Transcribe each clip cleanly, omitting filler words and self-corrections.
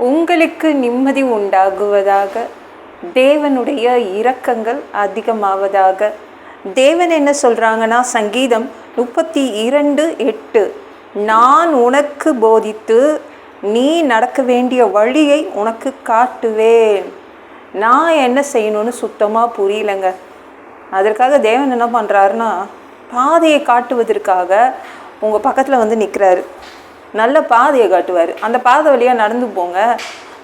உங்களுக்கு நிம்மதி உண்டாகுவதாக, தேவனுடைய இரக்கங்கள் அதிகமாவதாக. தேவன் என்ன சொல்கிறாங்கன்னா, சங்கீதம் 32:8, நான் உனக்கு போதித்து நீ நடக்க வேண்டிய வழியை உனக்கு காட்டுவேன். நான் என்ன செய்யணும்னு சுத்தமாக புரியலைங்க. அதற்காக தேவன் என்ன பண்ணுறாருன்னா, பாதையை காட்டுவதற்காக உங்கள் பக்கத்தில் வந்து நிற்கிறாரு. நல்ல பாதையை காட்டுவார். அந்த பாதை வழியாக நடந்து போங்க,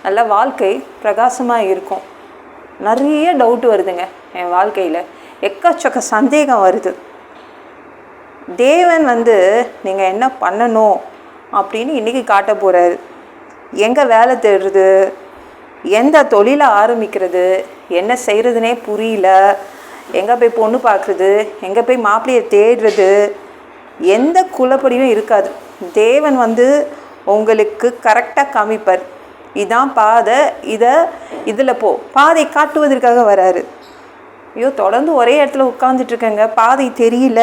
நல்ல வாழ்க்கை பிரகாசமாக இருக்கும். நிறைய டவுட் வருதுங்க என் வாழ்க்கையில், எக்கச்சக்க சந்தேகம் வருது. தேவன் வந்து நீங்கள் என்ன பண்ணணும் அப்படின்னு இன்றைக்கி காட்ட போகிறாரு. எங்கே வேலை தேடுறது, எந்த தொழிலை ஆரம்பிக்கிறது, என்ன செய்கிறதுனே புரியல, எங்கே போய் பொண்ணு பார்க்குறது, எங்கே போய் மாப்பிள்ளையை தேடுறது, எந்த குலப்படியும் இருக்காது. தேவன் வந்து உங்களுக்கு கரெக்டாக காமிப்பார். இதான் பாதை, இதில் பாதை காட்டுவதற்காக வராரு. ஐயோ, தொடர்ந்து ஒரே இடத்துல உட்காந்துட்ருக்கேங்க, பாதை தெரியல,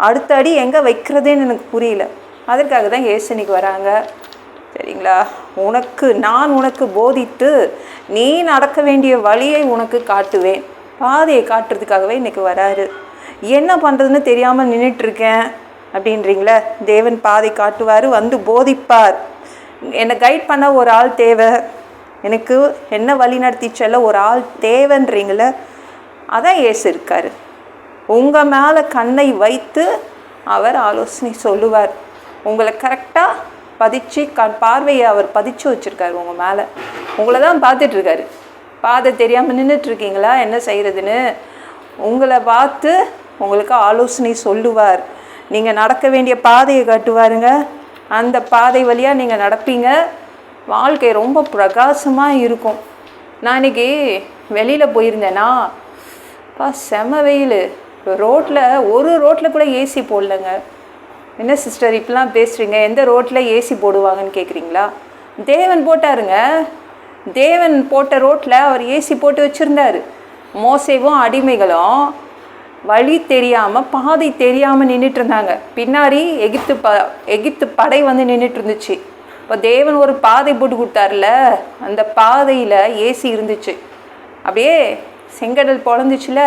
அடுத்த அடி எங்கே வைக்கிறதுன்னு எனக்கு புரியல. அதற்காக தான் இயேசுனிக்கு வராங்க. சரிங்களா? நான் உனக்கு போதித்து நீ நடக்க வேண்டிய வழியை உனக்கு காட்டுவேன். பாதையை காட்டுறதுக்காகவே இன்றைக்கி வராரு. என்ன பண்ணுறதுன்னு தெரியாமல் நின்றுட்டுருக்கேன் அப்படின்றீங்களே, தேவன் பாதை காட்டுவார், வந்து போதிப்பார். என்னை கைட் பண்ண ஒரு ஆள் தேவை, எனக்கு என்ன வழி நடத்தி செல்ல ஒரு ஆள் தேவைன்றீங்களே, அதான் இயேசு இருக்கார். உங்கள் மேலே கண்ணை வைத்து அவர் ஆலோசனை சொல்லுவார். உங்களை கரெக்டாக பதிச்சு பார்வையை அவர் பதிச்சு வச்சுருக்காரு உங்கள் மேலே. உங்களை தான் பார்த்துட்ருக்காரு. பாதை தெரியாமல் நின்றுட்டுருக்கீங்களா, என்ன செய்கிறதுன்னு உங்களை பார்த்து உங்களுக்கு ஆலோசனை சொல்லுவார். நீங்கள் நடக்க வேண்டிய பாதையை காட்டுவாருங்க. அந்த பாதை வழியாக நீங்கள் நடப்பீங்க. வாழ்க்கை ரொம்ப பிரகாசமாக இருக்கும். நான் இன்றைக்கி வெளியில் போயிருந்தேன்னா, செம வெயில். ஒரு ரோட்டில் கூட ஏசி போடலைங்க. என்ன சிஸ்டர் இப்படிலாம் பேசுகிறீங்க, எந்த ரோட்டில் ஏசி போடுவாங்கன்னு கேட்குறீங்களா? தேவன் போட்டாருங்க. தேவன் போட்ட ரோட்டில் அவர் ஏசி போட்டு வச்சுருந்தார். மோசேவும் அடிமைகளும் வழி தெரியாமல், பாதை தெரியாமல் நின்றுட்டு இருந்தாங்க. பின்னாடி எகிப்து படை வந்து நின்றுட்டு இருந்துச்சு. இப்போ தேவன் ஒரு பாதை போட்டு கொடுத்தாருல, அந்த பாதையில் ஏசி இருந்துச்சு. அப்படியே செங்கடல் பொழந்துச்சுல,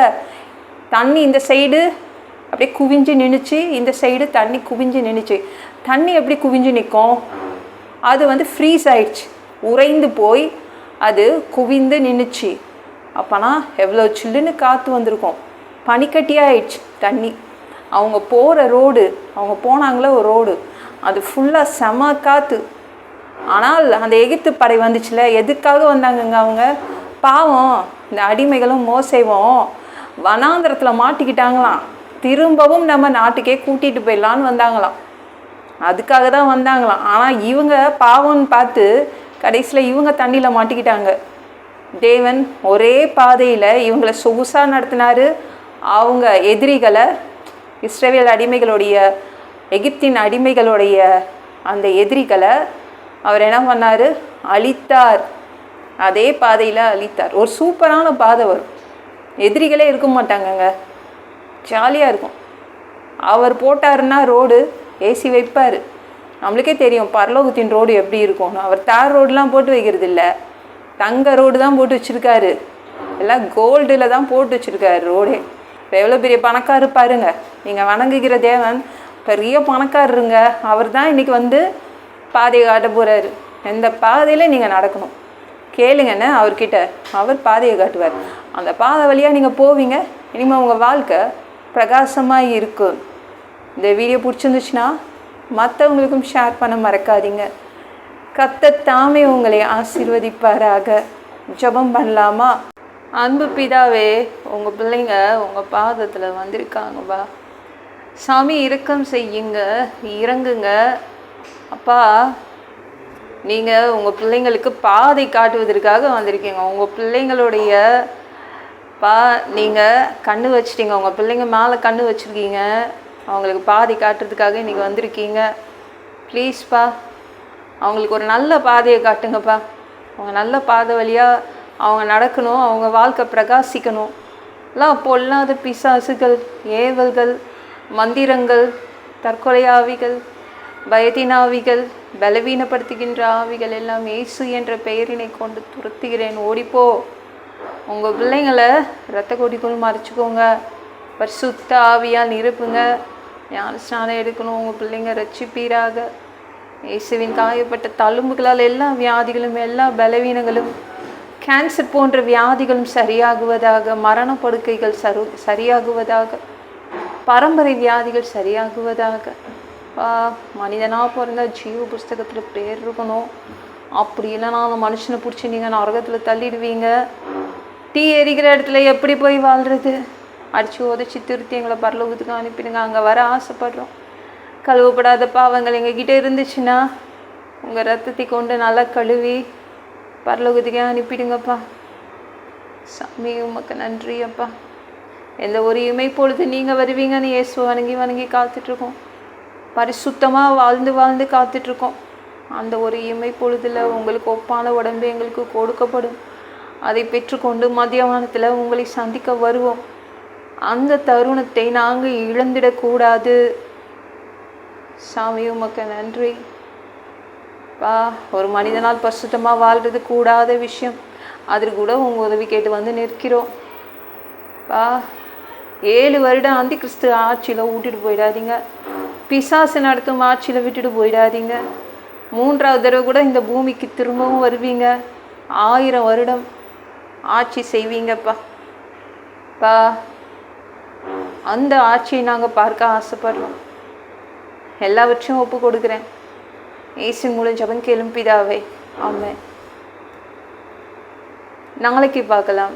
தண்ணி இந்த சைடு அப்படியே குவிஞ்சு நின்றுச்சு, இந்த சைடு தண்ணி குவிஞ்சு நின்றுச்சு. தண்ணி எப்படி குவிஞ்சு நிற்கும்? அது வந்து ஃப்ரீஸ் ஆயிடுச்சு, உறைந்து போய் அது குவிந்து நின்றுச்சு. அப்போனா எவ்வளோ சில்லுன்னு காற்று வந்திருக்கும். பனிக்கட்டியாகிடுச்சு தண்ணி. அவங்க போகிற ரோடு, அவங்க போனாங்களே ஒரு ரோடு, அது ஃபுல்லாக செம காற்று. ஆனால் அந்த எகிப்து படை வந்துச்சுல, எதுக்காக வந்தாங்கங்க அவங்க? பாவம் இந்த அடிமைகளும் மோசேவும் வனாந்திரத்தில் மாட்டிக்கிட்டாங்களாம். திரும்பவும் நம்ம நாட்டுக்கே கூட்டிகிட்டு போயிடலான்னு வந்தாங்களாம். அதுக்காக தான் வந்தாங்களாம். ஆனால் இவங்க பாவம்னு பார்த்து கடைசியில் இவங்க தண்ணியில் மாட்டிக்கிட்டாங்க. தேவன் ஒரே பாதையில் இவங்களை சொகுசாக நடத்தினார். அவங்க எதிரிகளை, இஸ்ரவேல் அடிமைகளுடைய, எகிப்தின் அடிமைகளுடைய அந்த எதிரிகளை அவர் என்ன பண்ணார்? அழித்தார். அதே பாதையில் அழித்தார். ஒரு சூப்பரான பாதை வரும், எதிரிகளே இருக்க மாட்டாங்கங்க, ஜாலியாக இருக்கும். அவர் போட்டாருன்னா ரோடு, ஏசி வைப்பார். நம்மளுக்கே தெரியும் பரலோகத்தின் ரோடு எப்படி இருக்கும்னு. அவர் தார் ரோடெலாம் போட்டு வைக்கிறது இல்லை, தங்க ரோடு தான் போட்டு வச்சுருக்காரு. எல்லாம் கோல்டில் தான் போட்டு வச்சுருக்காரு ரோடே. இப்போ எவ்வளோ பெரிய பணக்காரரு பாருங்க. நீங்கள் வணங்குகிற தேவன் பெரிய பணக்காரருங்க. அவர் தான் இன்றைக்கி வந்து பாதையை காட்ட போகிறாரு. எந்த பாதையில் நீங்கள் நடக்கணும் கேளுங்கன்னு அவர்கிட்ட, அவர் பாதையை காட்டுவார். அந்த பாதை வழியாக நீங்கள் போவீங்க. இனிமேல் உங்கள் வாழ்க்கை பிரகாசமாக இருக்கும். இந்த வீடியோ பிடிச்சிருந்துச்சுன்னா மற்றவங்களுக்கும் ஷேர் பண்ண மறக்காதீங்க. கர்த்தர் தாமே உங்களை ஆசீர்வதிப்பாராக. ஜெபம் பண்ணலாமா? அன்பு பிதாவே, உங்கள் பிள்ளைங்க உங்கள் பாதத்தில் வந்திருக்காங்கப்பா. சாமி இரக்கம் செய்யுங்க, இறங்குங்க அப்பா. நீங்கள் உங்கள் பிள்ளைங்களுக்கு பாதை காட்டுவதற்காக வந்திருக்கீங்க. உங்கள் பிள்ளைங்களுடைய நீங்கள் கண்ணு வச்சிட்டீங்க, உங்கள் பிள்ளைங்க மேலே கண்ணு வச்சுருக்கீங்க. அவங்களுக்கு பாதை காட்டுறதுக்காக இன்றைக்கி வந்திருக்கீங்க. ப்ளீஸ்ப்பா, அவங்களுக்கு ஒரு நல்ல பாதையை காட்டுங்கப்பா. அவங்க நல்ல பாதை வழியாக அவங்க நடக்கணும், அவங்க வாழ்க்கை பிரகாசிக்கணும். எல்லாம் பொல்லாத பிசாசுகள், ஏவல்கள், மந்திரங்கள், தற்கொலையாவிகள் பயத்தின் ஆவிகள், பலவீனப்படுத்துகின்ற ஆவிகள் எல்லாம் இயேசு என்ற பெயரினை கொண்டு துரத்துகிறேன். ஓடிப்போ. உங்கள் பிள்ளைங்களை இரத்த கொடிக்குள் மறைச்சிக்கோங்க. பரிசுத்த ஆவியால் நிரப்புங்க. ஞான ஸ்நானம் எடுக்கணும். உங்கள் பிள்ளைங்க ரட்சிப்பீராக. இயேசுவின் காயப்பட்ட தழும்புகளால் எல்லா வியாதிகளும், எல்லா பலவீனங்களும், கேன்சர் போன்ற வியாதிகளும் சரியாகுவதாக. மரணப்படுக்கைகள் சரியாகுவதாக. பரம்பரை வியாதிகள் சரியாகுவதாக. மனிதனாக பிறந்தா ஜீவ புஸ்தகத்தில் பேர் இருக்கணும். அப்படி இல்லைனா அந்த மனுஷனை பிடிச்சி நீங்கள் நரகத்தில் தள்ளிடுவீங்க. தீ எரிக்கிற இடத்துல எப்படி போய் வாழ்கிறது? அடித்து உதச்சி திருத்தி எங்களை பரலோகத்துக்கு அனுப்பிடுங்க. அங்கே வர ஆசைப்படுறோம். கழுவப்படாத பாவங்கள் எங்ககிட்ட இருந்துச்சுன்னா உங்கள் ரத்தத்தை கொண்டு நல்லா கழுவி பரலோகத்துக்கே அனுப்பிடுங்கப்பா. சாமி உமக்கு நன்றி அப்பா. எந்த ஒரு இமைப்பொழுது நீங்கள் வருவீங்கன்னு இயேசுவை வணங்கி வணங்கி காத்துட்ருக்கோம். பரிசுத்தமாக வாழ்ந்து காத்துட்ருக்கோம். அந்த ஒரு இமைப்பொழுதில் உங்களுக்கு ஒப்பான உடம்பு எங்களுக்கு கொடுக்கப்படும். அதை பெற்றுக்கொண்டு மத்தியானத்தில் உங்களை சந்திக்க வருவோம். அந்த தருணத்தை நாங்கள் இழந்திடக்கூடாது. சாமி உமக்கு நன்றி பா. ஒரு மனிதனால் பரிசுத்தமாக வாழ்கிறது கூடாத விஷயம். அதில் கூட உங்கள் உதவி கேட்டு வந்து நிற்கிறோம் பா. 7 வருடம் அந்தி கிறிஸ்து ஆட்சியில் விட்டுட்டு போயிடாதீங்க. பிசாசு நடத்தும் ஆட்சியில் விட்டுட்டு போயிடாதீங்க. 3ஆவது தடவை கூட இந்த பூமிக்கு திரும்பவும் வருவீங்க. 1000 வருடம் ஆட்சி செய்வீங்கப்பா பா. அந்த ஆட்சியை நாங்கள் பார்க்க ஆசைப்படுறோம். எல்லாவற்றையும் ஒப்பு கொடுக்குறேன். இயேசு மூலம் ஜெபம் கேளும் பிதாவே. ஆமென். நாளைக்கு பார்க்கலாம்.